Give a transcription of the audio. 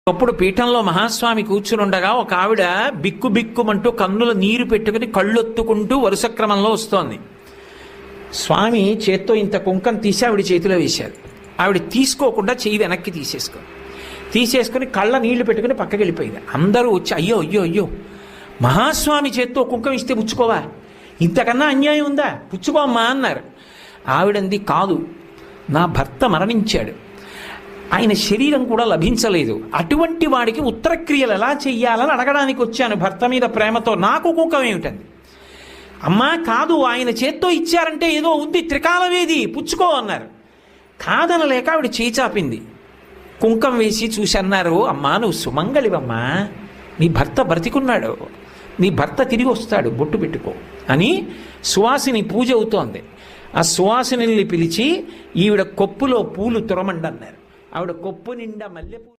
అప్పుడు పీఠంలో మహాస్వామి కూర్చునుండగా ఒక ఆవిడ బిక్కు బిక్కుమంటూ కన్నుల నీరు పెట్టుకుని కళ్ళొత్తుకుంటూ వరుస క్రమంలో వస్తోంది. స్వామి చేత్తో ఇంత కుంకం తీసి ఆవిడ చేతిలో వేశారు. ఆవిడ తీసుకోకుండా చెయ్యి వెనక్కి తీసేసుకొని కళ్ళ నీళ్లు పెట్టుకుని పక్కకి వెళ్ళిపోయింది. అందరూ వచ్చి అయ్యో అయ్యో అయ్యో, మహాస్వామి చేత్తో కుంకం ఇస్తే పుచ్చుకోవా, ఇంతకన్నా అన్యాయం ఉందా, పుచ్చుకోమ్మా అన్నారు. ఆవిడంది కాదు, నా భర్త మరణించాడు, ఆయన శరీరం కూడా లభించలేదు, అటువంటి వాడికి ఉత్తరక్రియలు ఎలా చెయ్యాలని అడగడానికి వచ్చాను భర్త మీద ప్రేమతో, నాకు కుంకం ఏమిటండి. అమ్మా కాదు, ఆయన చేత్తో ఇచ్చారంటే ఏదో ఉంది, త్రికాలవేది, పుచ్చుకో అన్నారు. కాదనలేక ఆవిడ చేయి చాపింది. కుంకం వేసి చూసి అన్నారు, అమ్మా నువ్వు సుమంగళివమ్మా, నీ భర్త బ్రతికున్నాడు, నీ భర్త తిరిగి వస్తాడు, బొట్టు పెట్టుకో అని సువాసిని పూజ అవుతోంది. ఆ సువాసిని పిలిచి ఈవిడ కొప్పులో పూలు తురమండన్నారు. ఆవిడ కొప్పు నిండా మల్లెపూలు